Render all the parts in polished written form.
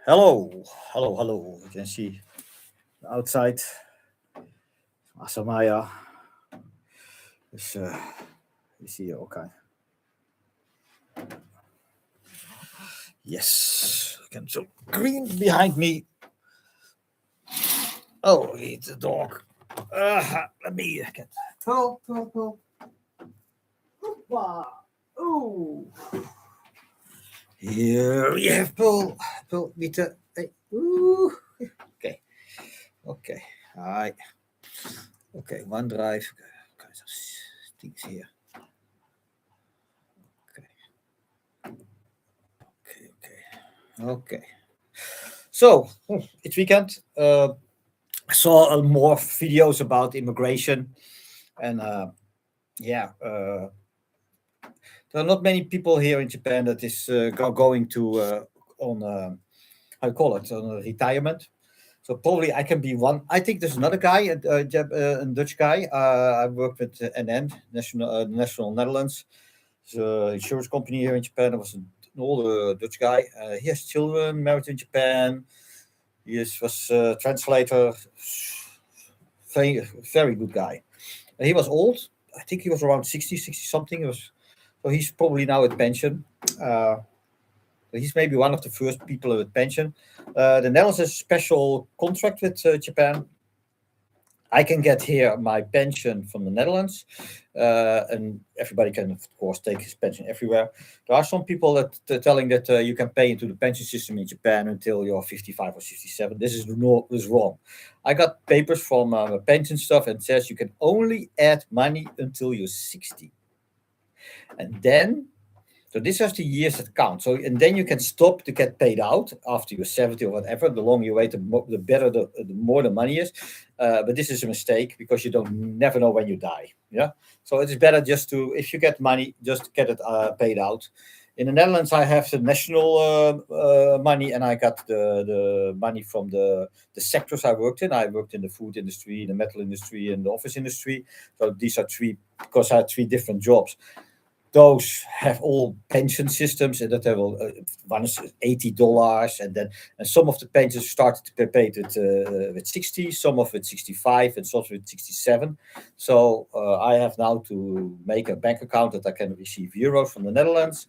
Hello, hello, hello. You can see outside. Asamaya is here. Okay. Yes, I can so green behind me. Oh, it's a dog. Let me get. Pull, pull, pull. Hoppa. Oh, here we have pull, pull. Meter. Hey. Ooh. Okay, okay. All right. Okay, one drive. Okay, some things here. Okay, okay, okay. Okay. So it's weekend. I saw more videos about immigration, and yeah, there are not many people here in Japan that is going to on how you call it on retirement. So probably I can be one. I think there's another guy, a Dutch guy. I worked with NN National Netherlands, it's an insurance company here in Japan. There was an older Dutch guy. He has children, married in Japan. Was a translator, very, very good guy. He was old. I think he was around 60, 60 something. So he's probably now at pension. Uh, he's maybe one of the first people with pension. The Netherlands has a special contract with Japan. I can get here my pension from the Netherlands, and everybody can, of course, take his pension everywhere. There are some people that telling that you can pay into the pension system in Japan until you're 55 or 67. This is wrong. I got papers from pension stuff and says you can only add money until you're 60, and then so these are the years that count. So and then you can stop to get paid out after you're 70 or whatever. The longer you wait, the better, the more the money is. But this is a mistake because you don't never know when you die. Yeah. So it is better just to, if you get money, just get it paid out. In the Netherlands, I have the national money, and I got the money from the sectors I worked in. I worked in the food industry, the metal industry, and the office industry. So these are three, because I had three different jobs. Those have all pension systems, and that they will one is $80, and then and some of the pensions started to be paid with 60, some of it 65, and some of it 67. So I have now to make a bank account that I can receive euros from the Netherlands.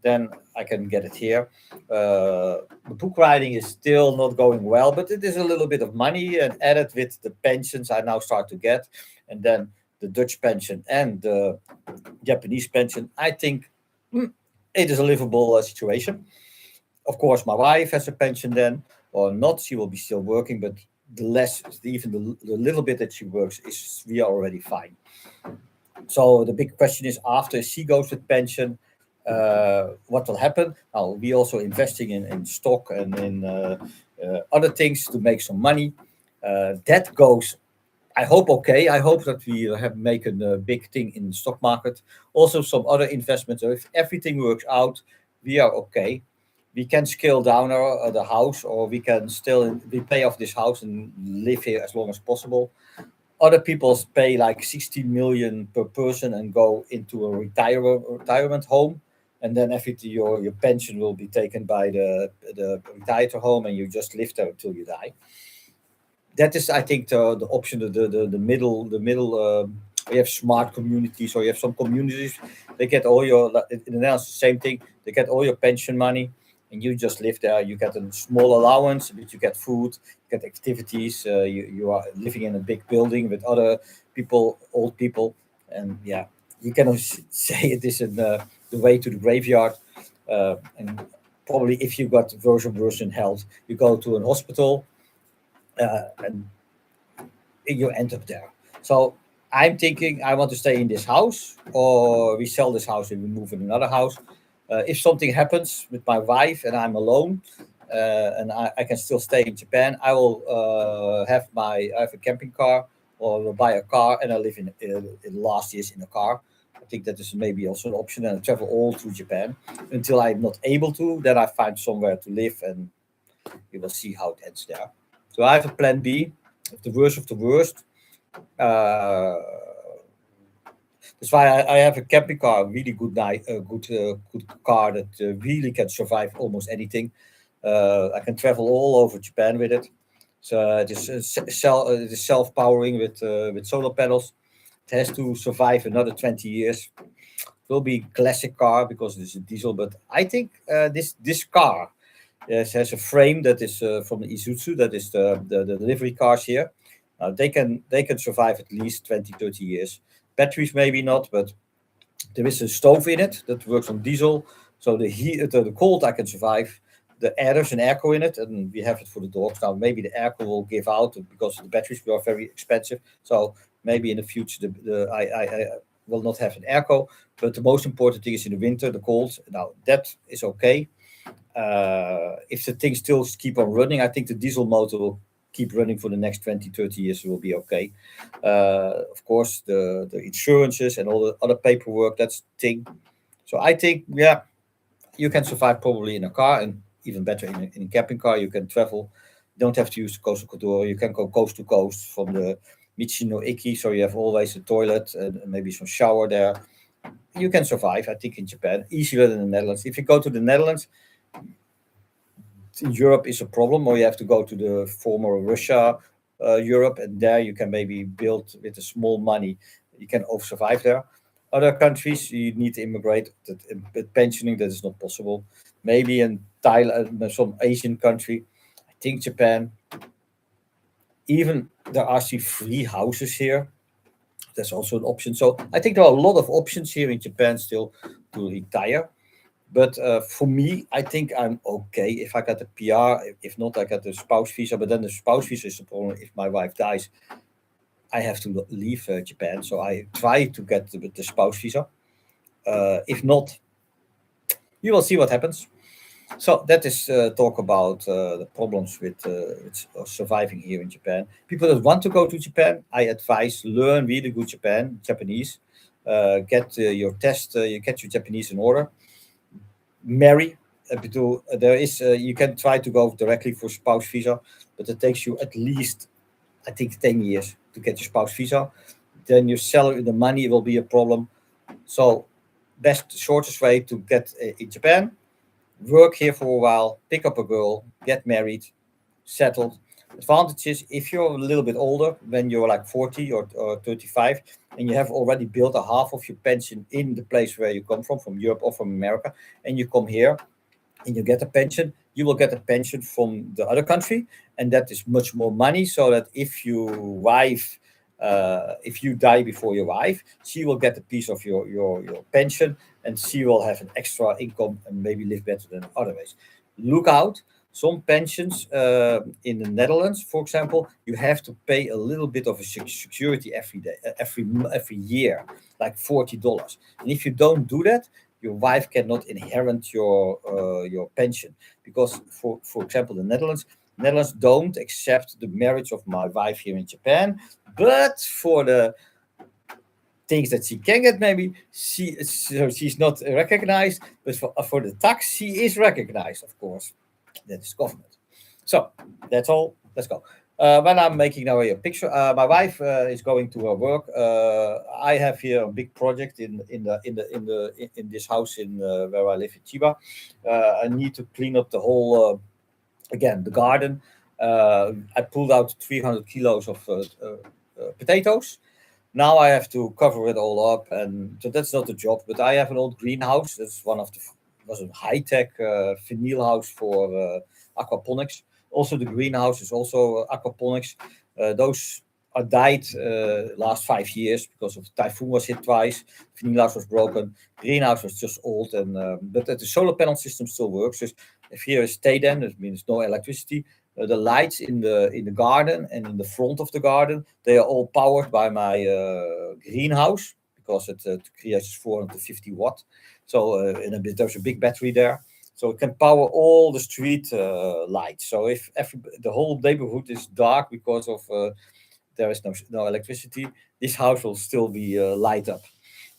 Then I can get it here. The book writing is still not going well, but it is a little bit of money, and added with the pensions I now start to get, and then the Dutch pension and the Japanese pension, I think it is a livable situation. Of course, my wife has a pension then, or not. She will be still working, but the less, even the little bit that she works, is we are already fine. So the big question is, after she goes with pension, what will happen? Now, we also investing in stock and in other things to make some money. That goes, I hope, okay. I hope that we have made a big thing in the stock market. Also, some other investments. So if everything works out, we are okay. We can scale down the house, or we can still we pay off this house and live here as long as possible. Other people pay like 16 million per person and go into a retirement home, and then everything your pension will be taken by the retirement home, and you just live there until you die. That is, I think, the option, the middle, you have smart communities, or you have some communities, they get all your, in the Netherlands, the same thing, they get all your pension money, and you just live there. You get a small allowance, but you get food, you get activities, you are living in a big building with other people, old people, and yeah, you cannot say it is the way to the graveyard. And probably if you got worse in health, you go to an hospital, and you end up there. So I'm thinking I want to stay in this house, or we sell this house and we move in another house. If something happens with my wife and I'm alone, and I can still stay in Japan, I will I have a camping car, or will buy a car, and I live in last years in a car. I think that is maybe also an option, and I travel all through Japan until I'm not able to. Then I find somewhere to live, and we will see how it ends there. So I have a plan B. If the worst of the worst, uh, that's why I have a camping car, a really good car that really can survive almost anything. I can travel all over Japan with it. So it is self-powering with solar panels. It has to survive another 20 years. Will be classic car because it's a diesel. But I think this car has a frame that is from Isuzu. That is the delivery cars here. They can survive at least 20, 30 years. Batteries maybe not, but there is a stove in it that works on diesel. So the heat, the cold I can survive. There's an airco in it, and we have it for the dogs now. Maybe the airco will give out because the batteries are very expensive. So maybe in the future I will not have an airco. But the most important thing is in the winter, the cold. Now that is okay. If the things still keep on running, I think the diesel motor will keep running for the next 20, 30 years. It will be okay. Of course, the insurances and all the other paperwork, that's the thing. So I think, yeah, you can survive probably in a car, and even better in a camping car. You can travel. You don't have to use the coastal corridor. You can go coast to coast from the Michino Iki, so you have always a toilet and maybe some shower there. You can survive, I think, in Japan easier than the Netherlands. If you go to the Netherlands, Europe is a problem, or you have to go to the former Russia, Europe, and there you can maybe build with a small money. You can survive there. Other countries, you need to immigrate. But pensioning, that is not possible. Maybe in Thailand, some Asian country. I think Japan. Even there are still free houses here. That's also an option. So I think there are a lot of options here in Japan still to retire. But for me, I think I'm okay if I got a PR. If not, I got a spouse visa. But then the spouse visa is the problem. If my wife dies, I have to leave Japan. So I try to get the spouse visa. If not, you will see what happens. So that is talk about the problems with surviving here in Japan. People that want to go to Japan, I advise learn really good Japanese. Get your test, you get your Japanese in order. Marry. There is you can try to go directly for spouse visa, but it takes you at least, I think, 10 years to get your spouse visa. Then your salary, the money will be a problem. So, shortest way to get in Japan, work here for a while, pick up a girl, get married, settled. Advantages if you're a little bit older, when you're like 40 or 35, and you have already built a half of your pension in the place where you come from Europe or from America, and you come here and you get a pension, you will get a pension from the other country, and that is much more money. So that if you die before your wife, she will get a piece of your pension, and she will have an extra income and maybe live better than other ways. Look out. Some pensions in the Netherlands, for example, you have to pay a little bit of a security every year, like $40. And if you don't do that, your wife cannot inherit your pension, because for example, the Netherlands don't accept the marriage of my wife here in Japan, but for the things that she can get, maybe she's not recognized, but for the tax she is recognized, of course. That is government. So that's all. Let's go. When I'm making now a picture, my wife is going to her work. I have here a big project in this house in where I live in Chiba. I need to clean up the whole again the garden. I pulled out 300 kilos of potatoes. Now I have to cover it all up, and so that's not the job. But I have an old greenhouse. That's one of the was a high-tech vinyl house for aquaponics. Also, the greenhouse is also aquaponics. Those are died last 5 years because of the typhoon was hit twice. Vinyl house was broken. Greenhouse was just old, and but the solar panel system still works. So if here is stay-then, that means no electricity. The lights in the garden and in the front of the garden, they are all powered by my greenhouse, because it creates 450 watt. So there's a big battery there, so it can power all the street lights. So if the whole neighborhood is dark because of there is no electricity, this house will still be light up,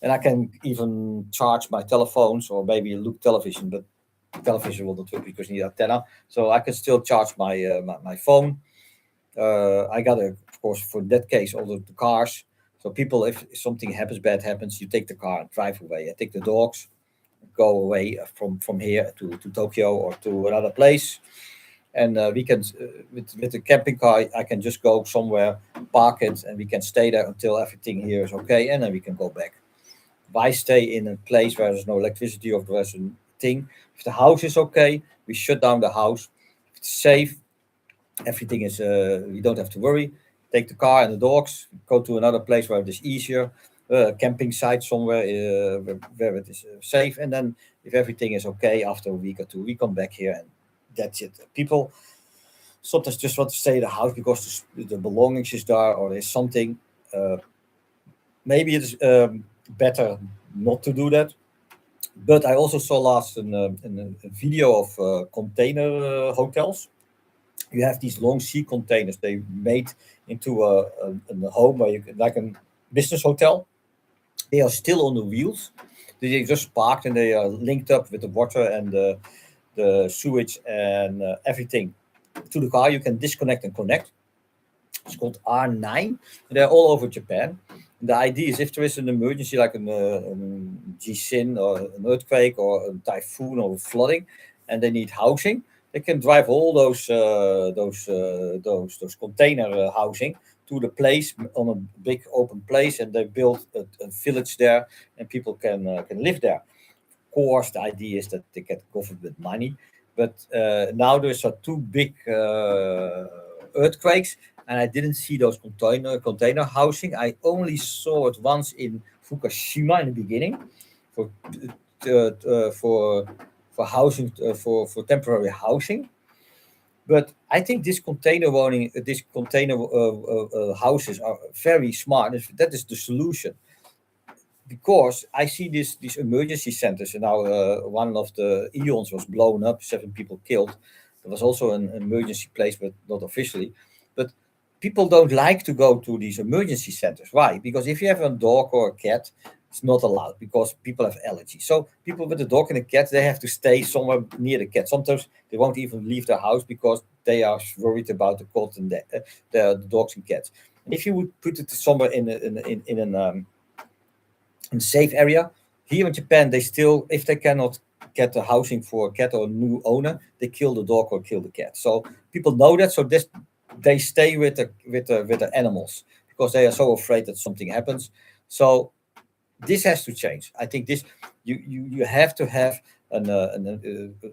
and I can even charge my telephones or maybe look television, but television will not work because you need antenna. So I can still charge my phone. I got of course, for that case, all the cars. So people, if something bad happens, you take the car and drive away. I take the dogs. go away from here to Tokyo or to another place. And we can with the camping car, I can just go somewhere, park it, and we can stay there until everything here is okay, and then we can go back. Why stay in a place where there's no electricity or there's a thing? If the house is okay, we shut down the house. If it's safe, everything is you don't have to worry. Take the car and the dogs, go to another place where it is easier, camping site somewhere where it is safe, and then if everything is okay after a week or two, we come back here and that's it. People sometimes just want to stay in the house because the belongings is there or there's something. Uh, Maybe it's better not to do that. But I also saw last a video of container hotels. You have these long sea containers they made into a home where you can, like a business hotel. They are still on the wheels. They just parked and they are linked up with the water and the sewage and everything to the car. You can disconnect and connect. It's called R9. They're all over Japan. The idea is if there is an emergency like an G-sin or an earthquake or a typhoon or flooding, and they need housing, they can drive all those container housing to the place on a big open place, and they build a village there, and people can live there. Of course, the idea is that they get covered with money, but now there's two big earthquakes, and I didn't see those container housing. I only saw it once in Fukushima in the beginning for for housing for temporary housing. But I think this container houses are very smart. That is the solution because I see these emergency centers, and now one of the Eons was blown up, 7 people killed. There was also an emergency place, but not officially. But people don't like to go to these emergency centers. Why? Because if you have a dog or a cat, it's not allowed because people have allergies. So people with a dog and a cat, they have to stay somewhere near the cat. Sometimes they won't even leave their house because they are worried about the cat and the dogs and cats. And if you would put it somewhere in a safe area. Here in Japan, they still, if they cannot get the housing for a cat or a new owner, they kill the dog or kill the cat. So people know that. So they stay with the animals because they are so afraid that something happens. So this has to change. I think this you have to have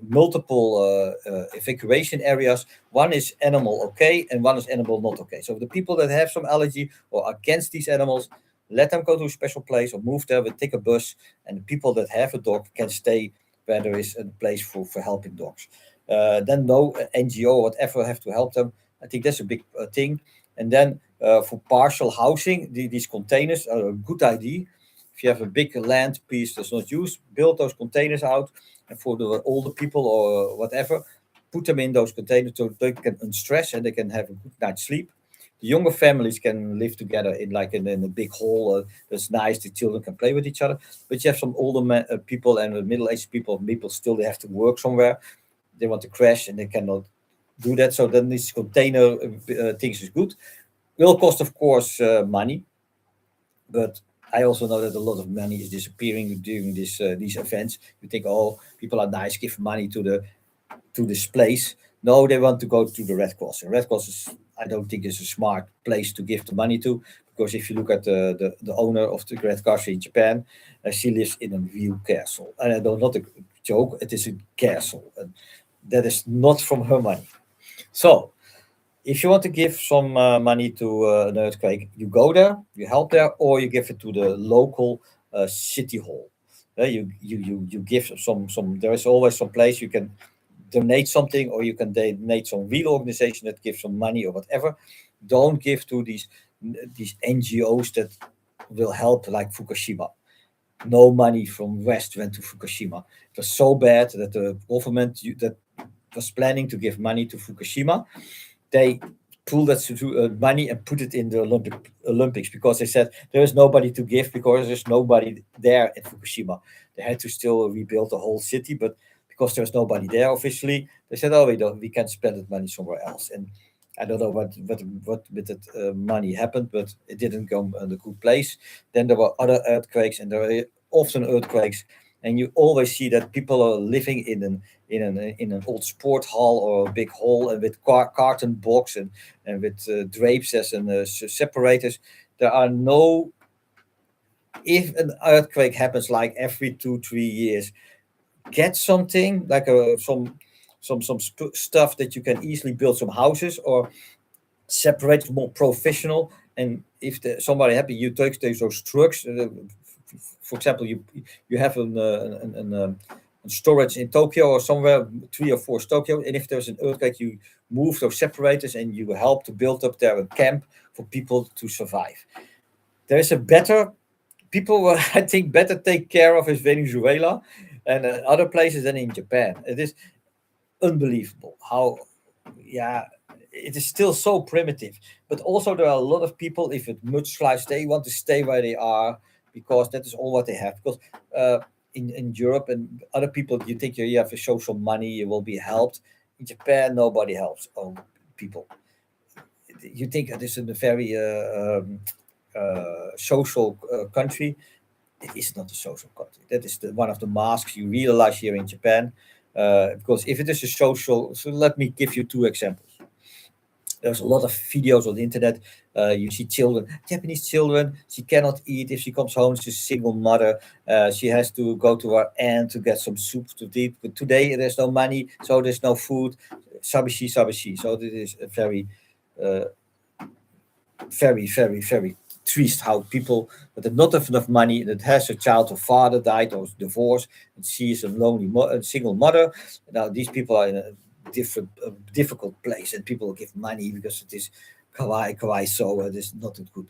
multiple evacuation areas. One is animal okay, and one is animal not okay. So the people that have some allergy or against these animals, let them go to a special place or move there. We take a bus, and the people that have a dog can stay where there is a place for helping dogs. Then no NGO or whatever have to help them. I think that's a big thing. And then for partial housing, these containers are a good idea. If you have a big land piece that's not used, build those containers out, and for the older people or whatever, put them in those containers so they can unstress and they can have a good night's sleep. The younger families can live together in a big hall that's nice. The children can play with each other. But you have some older people and middle-aged people still they have to work somewhere. They want to crash and they cannot do that. So then this container things is good. Will cost, of course, money, but I also know that a lot of money is disappearing during these events. You think, oh, people are nice, give money to this place. No, they want to go to the Red Cross. And Red Cross is, I don't think, is a smart place to give the money to, because if you look at the owner of the Red Cross in Japan, she lives in a real castle. And I don't not a joke; it is a castle, and that is not from her money. So if you want to give some money to an earthquake, you go there, you help there, or you give it to the local city hall. You give some. There is always some place you can donate something, or you can donate some real organization that gives some money or whatever. Don't give to these NGOs that will help, like Fukushima. No money from West went to Fukushima. It was so bad that the government that was planning to give money to Fukushima, they pulled that money and put it in the Olympics because they said there is nobody to give because there's nobody there in Fukushima. They had to still rebuild the whole city, but because there's nobody there officially, they said, "Oh, we can't spend that money somewhere else." And I don't know what with that money happened, but it didn't go in a good place. Then there were other earthquakes, and there are often earthquakes and you always see that people are living in an old sport hall or a big hall, and with carton box and with drapes as and separators. There are no. If an earthquake happens like every 2 3 years, get something like some stuff that you can easily build some houses, or separate more professional. And if somebody happy, you take those trucks. For example, you have an storage in Tokyo or somewhere, 3 or 4 Tokyo, and if there's an earthquake, you move those separators and you help to build up there a camp for people to survive. There is a better people will, I think, better take care of is Venezuela and other places than in Japan. It is unbelievable how, yeah, it is still so primitive. But also there are a lot of people, if it mudslides, they want to stay where they are because that is all what they have. Because in Europe and other people, you think you have to show some money, you will be helped. In Japan, nobody helps people. You think this is a very social country. It is not a social country. That is one of the masks you realize here in Japan. Because if it is a social, so let me give you 2 examples. There's a lot of videos on the internet. You see children, Japanese children. She cannot eat if she comes home. She's a single mother. She has to go to her aunt to get some soup to eat. But today there's no money, so there's no food. Sabishi, sabishi. So this is a very, very triste how people that not have enough money, that has a child, or father died or divorced, and she is a lonely single mother. Now these people are in a difficult place, and people give money because it is kawaii, so it is not good.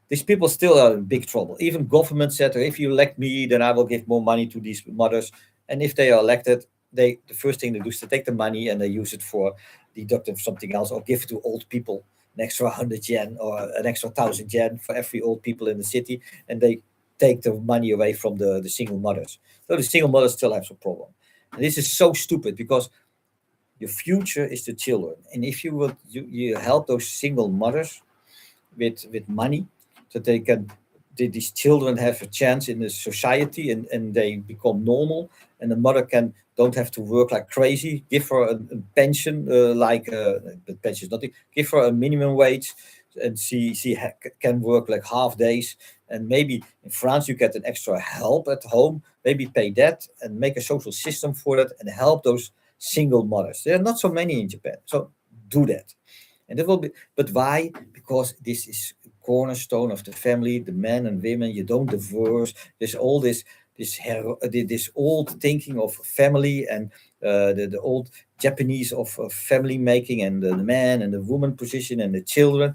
These people still are in big trouble. Even government said, if you elect me, then I will give more money to these mothers. And if they are elected, the first thing they do is to take the money and they use it for deducting something else, or give it to old people, an extra 100 yen or an extra 1,000 yen for every old people in the city, and they take the money away from the single mothers. So the single mothers still have some problem. And this is so stupid because your future is the children, and if you help those single mothers with money, so they can these children have a chance in the society, and they become normal, and the mother don't have to work like crazy. Give her a pension, but pension is nothing. Give her a minimum wage, and she can work like half days. And maybe in France you get an extra help at home. Maybe pay that and make a social system for that and help those single mothers. There are not so many in Japan, so do that. And it will be, but why? Because this is cornerstone of the family, the men and women. You don't divorce. There's all this old thinking of family, and the old Japanese of family making, and the man and the woman position and the children.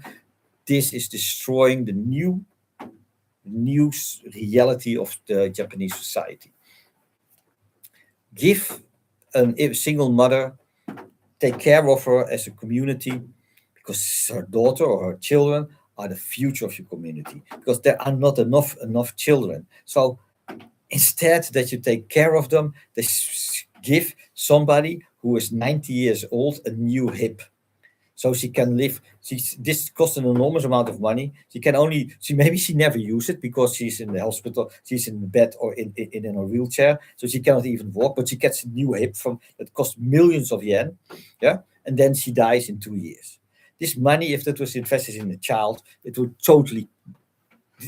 This is destroying the new reality of the Japanese society. Give a single mother, take care of her as a community, because her daughter or her children are the future of your community, because there are not enough children. So instead that you take care of them, they give somebody who is 90 years old a new hip, so she can live. This costs an enormous amount of money. Maybe she never use it because she's in the hospital, she's in bed or in a wheelchair, so she cannot even walk, but she gets a new hip from that costs millions of yen. Yeah, and then she dies in 2 years. This money, if that was invested in a child, it would totally,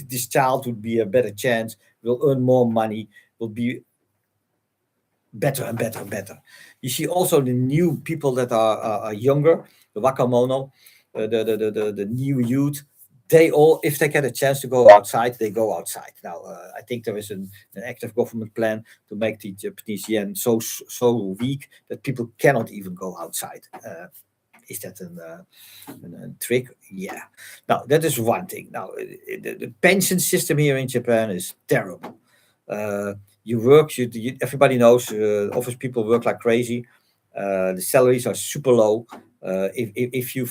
this child would be a better chance, will earn more money, will be better and better and better. You see also the new people that are younger, the wakamono, the new youth. They all, if they get a chance to go outside, they go outside. Now, I think there is an active government plan to make the Japanese yen so weak that people cannot even go outside. Is that a trick? Yeah. Now, that is one thing. Now, the pension system here in Japan is terrible. You work, everybody knows, office people work like crazy. The salaries are super low. If you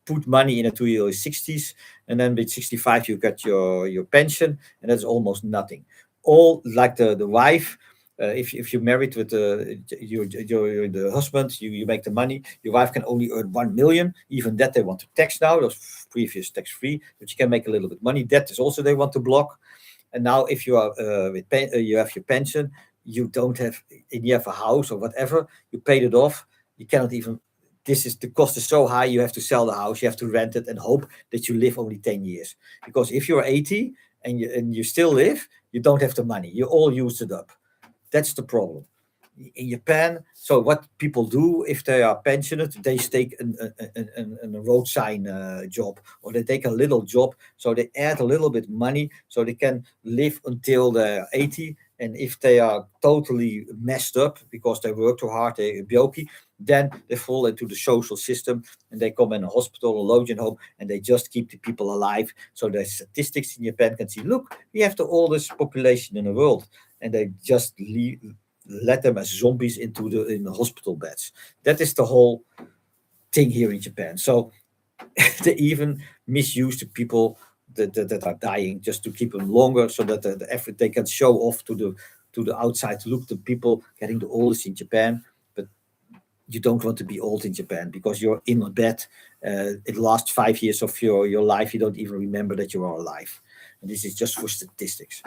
put money in until your 60s, and then with 65 you get your pension, and that's almost nothing. All like the wife. If you're married with the husband, you make the money. Your wife can only earn 1 million. Even that they want to tax now. Those previous tax free, but you can make a little bit money. That is also they want to block. And now if you are you have your pension, you don't have, and you have a house or whatever, you paid it off, you cannot even, this is, the cost is so high, you have to sell the house, you have to rent it and hope that you live only 10 years. Because if you're 80 and you still live, you don't have the money, you all used it up. That's the problem in Japan. So what people do if they are pensioned, they take a road sign job, or they take a little job, so they add a little bit money so they can live until they're 80. And if they are totally messed up because they work too hard, they byoki, then they fall into the social system and they come in a hospital or lodging home, and they just keep the people alive. So the statistics in Japan can see, look, we have the oldest population in the world, and they just let them as zombies into the hospital beds. That is the whole thing here in Japan. So they even misuse the people that are dying just to keep them longer, so that the effort they can show off to the outside. Look, the people getting the oldest in Japan, but you don't want to be old in Japan because you're in a bed. It lasts 5 years of your life. You don't even remember that you are alive. And this is just for statistics.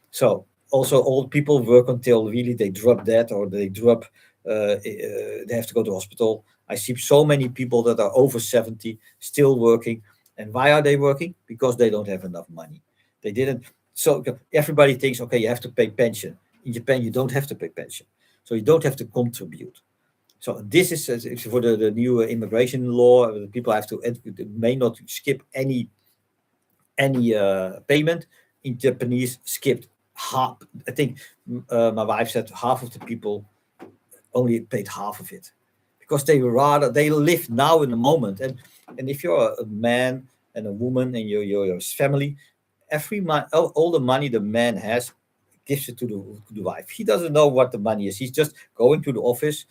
So also old people work until really they drop dead, or they drop, they have to go to hospital. I see so many people that are over 70 still working. And why are they working? Because they don't have enough money. They didn't. So everybody thinks, okay, you have to pay pension. In Japan, you don't have to pay pension. So you don't have to contribute. So this is for the new immigration law. People have to, may not skip any payment. In Japanese, skipped half. I think my wife said half of the people only paid half of it, because they live now in the moment. And if you're a man and a woman and your family, every month, all the money the man has, gives it to the wife. He doesn't know what the money is. He's just going to the office,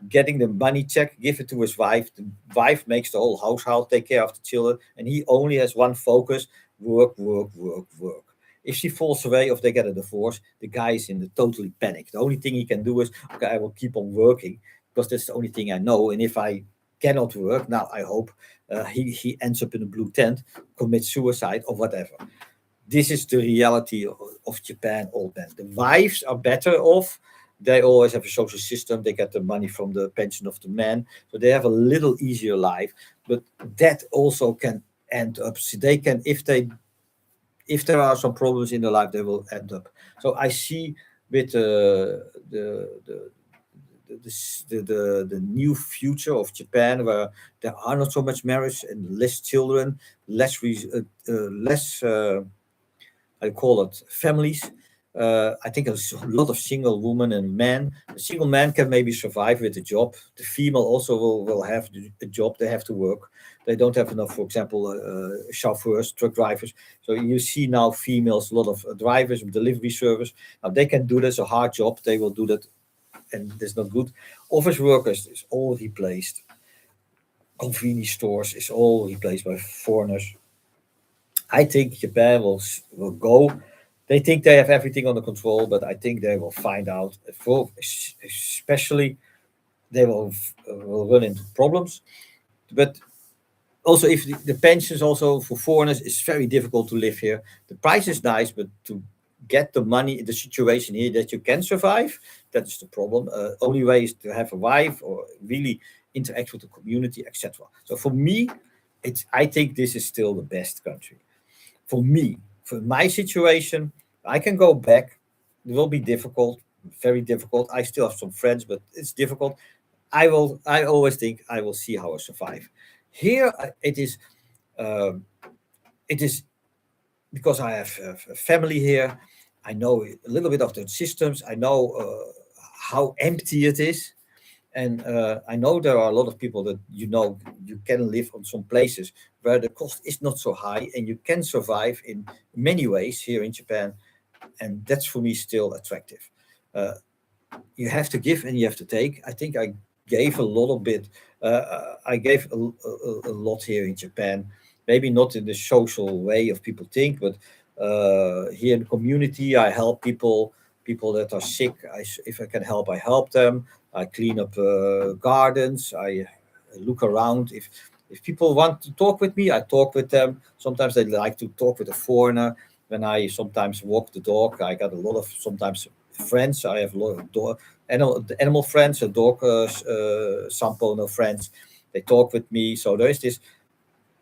getting the money check, give it to his wife. The wife makes the whole household, take care of the children, and he only has one focus: work, work, work, work. If she falls away or if they get a divorce, the guy is in the totally panic. The only thing he can do is, okay, I will keep on working because that's the only thing I know. And if I cannot work, now I hope he ends up in a blue tent, commits suicide or whatever. This is the reality of Japan, old men. The wives are better off. They always have a social system. They get the money from the pension of the men. So they have a little easier life. But that also can end up, so they can, if there are some problems in their life, they will end up. So I see with the new future of Japan, where there are not so much marriage and less children, less I call it families. I think there's a lot of single women and men. A single man can maybe survive with a job. The female also will have a job. They have to work. They don't have enough, for example, chauffeurs, truck drivers. So you see now females, a lot of drivers, delivery service. Now they can do this, a hard job. They will do that, and that's not good. Office workers is all replaced. Convenience stores is all replaced by foreigners. I think Japan will go. They think they have everything under control, but I think they will find out. Especially, they will run into problems. But also, if the pensions also for foreigners is very difficult to live here. The price is nice, but to get the money, the situation here that you can survive, that is the problem. Only way is to have a wife or really interact with the community, etc. So for me, I think this is still the best country. For me, for my situation, I can go back. It will be difficult, very difficult. I still have some friends, but it's difficult. I always think I will see how I survive. Here, um, it is because I have a family here. I know a little bit of the systems. I know how empty it is. And I know there are a lot of people that you can live on some places where the cost is not so high and you can survive in many ways here in Japan. And that's for me still attractive. Uh, you have to give and you have to take. I think I gave a little bit. I gave a lot here in Japan. Maybe not in the social way of people think, but here in the community, I help people that are sick. If I can help, I help them. I clean up gardens. I look around. If people want to talk with me, I talk with them. Sometimes they like to talk with a foreigner. when I sometimes walk the dog. I got a lot of sometimes friends. I have a lot of dog, animal friends, a dog sample, no friends. They talk with me. So there is this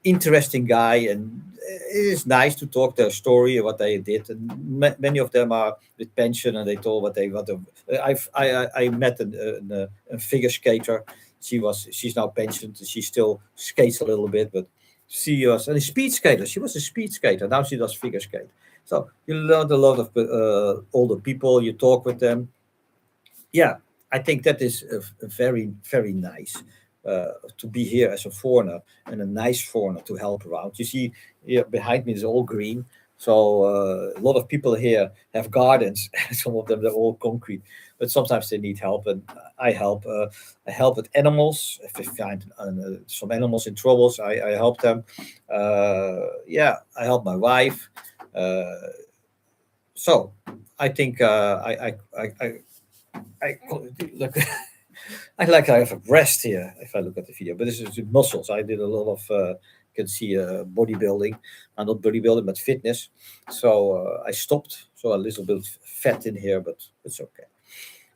interesting guy, and it is nice to talk their story, what they did. And many of them are with pension, and they told what they. I met a figure skater. She's now pensioned. She still skates a little bit, but she was a speed skater. She was a speed skater. Now she does figure skate. So you learn a lot of older people. You talk with them. Yeah, I think that is a very, very nice to be here as a foreigner, and a nice foreigner to help around. You see, here behind me is all green. So a lot of people here have gardens. Some of them they're all concrete, but sometimes they need help, and I help. I help with animals. If they find some animals in troubles, I help them. Yeah, I help my wife. Uh, so I think I look. I have a breast here if I look at the video, but this is muscles. I did a lot of you can see bodybuilding, not bodybuilding but fitness. So I stopped. So a little bit fat in here, but it's okay.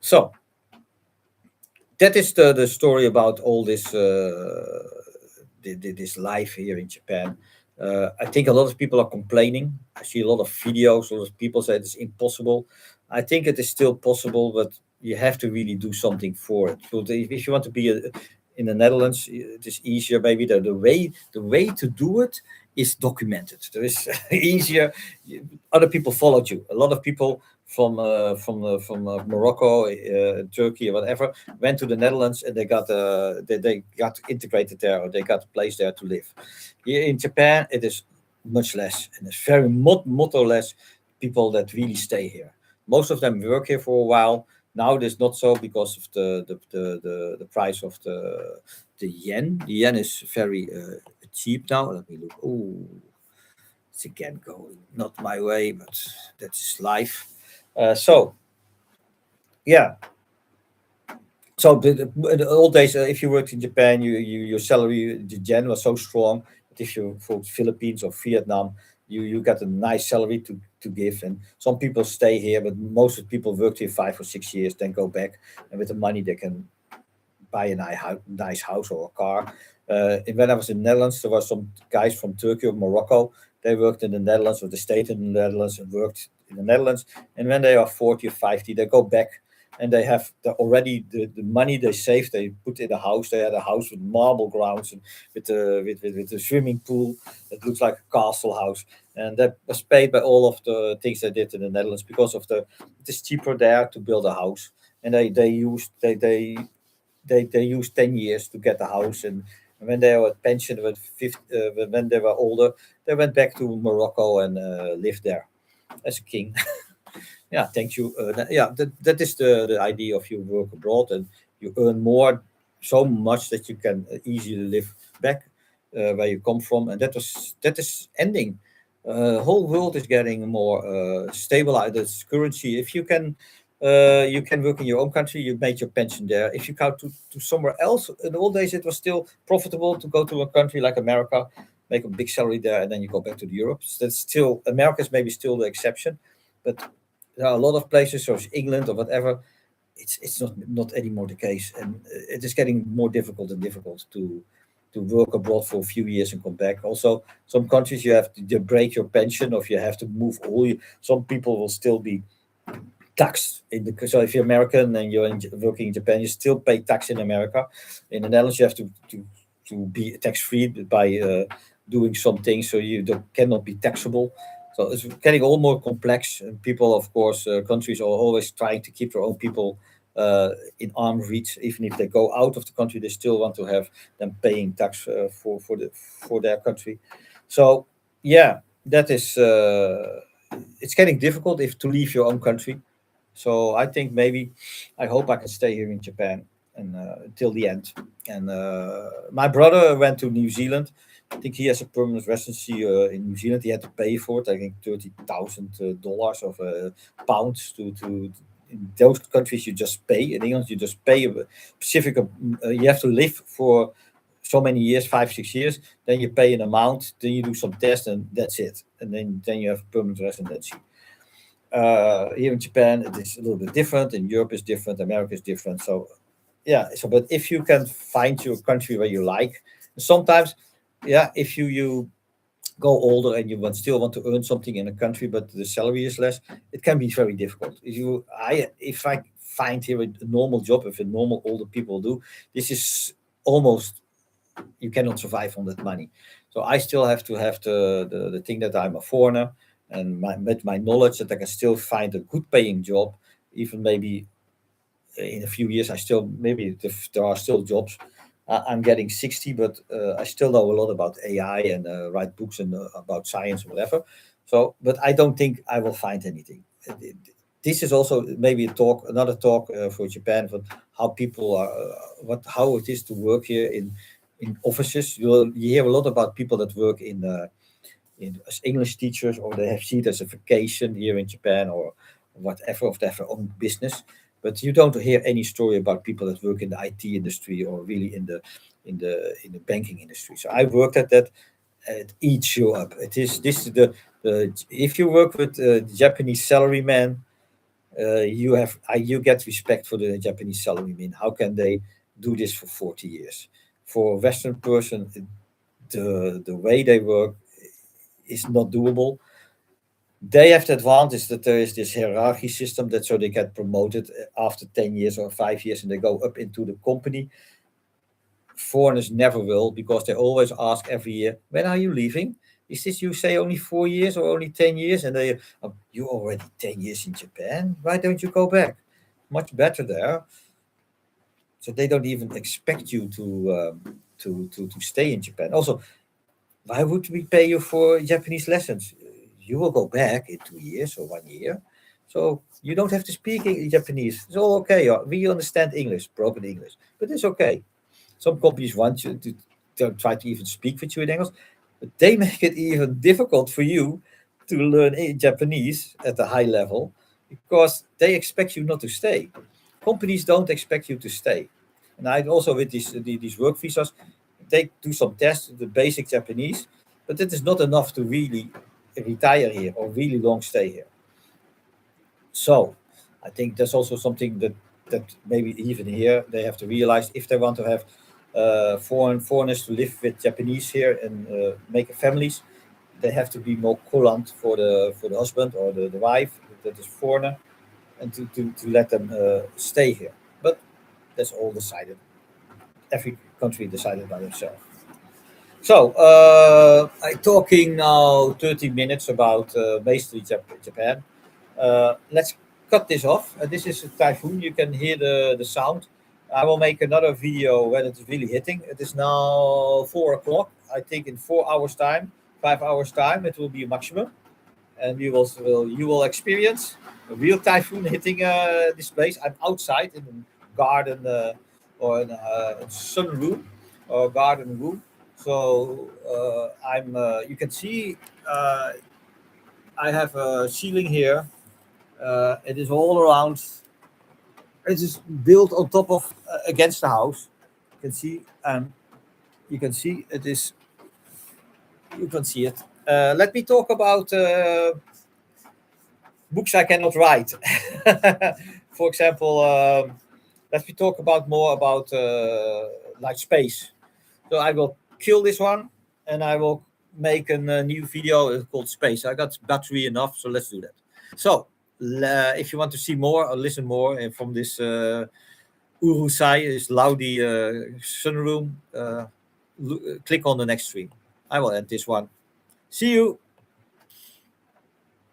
So that is the story about all this this life here in Japan. I think a lot of people are complaining. I see a lot of videos. A lot of people say it's impossible. I think it is still possible, but you have to really do something for it. So if you want to be in the Netherlands, it is easier. Maybe the way to do it is documented. There is easier. Other people followed you. A lot of people from Morocco, Turkey, or whatever, went to the Netherlands, and they got integrated there, or they got a place there to live. Here in Japan, it is much less, and it's very motto less people that really stay here. Most of them work here for a while. Now it is not so because of the price of the yen. The yen is very cheap now. Let me look. Oh, it's again going not my way, but that's life. So yeah, so in the old days, if you worked in Japan, your salary, the yen was so strong that if you for Philippines or Vietnam, you got a nice salary to give. And some people stay here, but most of the people worked here 5 or 6 years, then go back, and with the money they can buy a nice house or a car. And when I was in the Netherlands, there were some guys from Turkey or Morocco. They worked in the Netherlands, or they stayed in the Netherlands and worked in the Netherlands. And when they are 40 or 50, they go back, and they have already the money they saved. They put in a house. They had a house with marble grounds, and with a swimming pool that looks like a castle house. And that was paid by all of the things they did in the Netherlands, because of it is cheaper there to build a house. And they used 10 years to get a house. And when they were pensioned, when they were older, they went back to Morocco and lived there as a king. Yeah, thank you. Yeah, that is the idea of you work abroad, and you earn more, so much that you can easily live back where you come from. And that is ending. Whole world is getting more stabilized. This currency, if you can work in your own country. You made your pension there. If you go to somewhere else, in the old days it was still profitable to go to a country like America, make a big salary there, and then you go back to Europe. So that's still, America is maybe still the exception, but there are a lot of places, such as England or whatever. It's not anymore the case, and it is getting more difficult and difficult to work abroad for a few years and come back. Also, some countries you have to break your pension, or if you have to move all. Some people will still be taxed so if you're American and you're working in Japan, you still pay tax in America. In the Netherlands, you have to be tax free by doing some things, so you cannot be taxable. So it's getting all more complex, and people, of course, countries are always trying to keep their own people in arm's reach. Even if they go out of the country, they still want to have them paying tax for their country. So yeah, that is it's getting difficult if to leave your own country. So I think maybe I hope I can stay here in Japan and until the end. And my brother went to New Zealand. I think he has a permanent residency in New Zealand. He had to pay for it. I think $30,000 of pounds to. In those countries, you just pay. In England, you just pay a specific. You have to live for so many years, 5-6 years. Then you pay an amount, then you do some tests, and that's it. And then you have permanent residency. Here in Japan, it is a little bit different. In Europe, is different. America is different. So, yeah. So, but if you can find your country where you like, sometimes, yeah, if you go older and you still want to earn something in a country, but the salary is less, it can be very difficult. If I find here a normal job, if a normal older people do, this is almost, you cannot survive on that money. So I still have to have the thing that I'm a foreigner, and with my knowledge that I can still find a good paying job, even maybe in a few years. I still, maybe there are still jobs. I'm getting 60, but I still know a lot about AI and write books and about science or whatever. So, but I don't think I will find anything. This is also maybe another talk for Japan, for how people are, how it is to work here in offices. You hear a lot about people that work as English teachers, or they have seen it as a vacation here in Japan, or whatever, of their own business. But you don't hear any story about people that work in the IT industry, or really in the banking industry. So I worked at that. It eats you up. This is the if you work with Japanese salaryman, you get respect for the Japanese salaryman. How can they do this for 40 years? For a Western person, the way they work is not doable. They have the advantage that there is this hierarchy system, that so they get promoted after 10 years or 5 years, and they go up into the company. Foreigners never will, because they always ask every year, when are you leaving? Is this, you say, only 4 years or only 10 years? And they, you already 10 years in Japan. Why don't you go back? Much better there. So they don't even expect you to stay in Japan. Also, why would we pay you for Japanese lessons? You will go back in 2 years or 1 year. So you don't have to speak Japanese. It's all okay. We understand English, broken English, but it's okay. Some companies want you to try to even speak with you in English, but they make it even difficult for you to learn Japanese at a high level, because they expect you not to stay. Companies don't expect you to stay. And I also, with these work visas, they do some tests, the basic Japanese, but that is not enough to really retire here or really long stay here. So I think that's also something that maybe even here they have to realize, if they want to have foreigners to live with Japanese here and make families, they have to be more coulant for the husband or the wife that is foreigner, and to let them stay here. But that's all decided. Every country decided by themselves. So I'm talking now 30 minutes about basically Japan. Let's cut this off. This is a typhoon. You can hear the sound. I will make another video when it is really hitting. It is now 4 o'clock. I think in 4 hours time, 5 hours time, it will be a maximum, and you will experience a real typhoon hitting this place. I'm outside in a garden or in a sunroom or garden room. So I'm. You can see I have a ceiling here. It is all around. It is built on top of against the house. You can see, you can see it is. You can see it. Let me talk about books I cannot write. For example, let me talk about more about like space. So I will kill this one, and I will make a new video called Space. I got battery enough, so let's do that. So if you want to see more or listen more from this Urusai, this Laudi sunroom, click on the next stream. I will end this one. See you.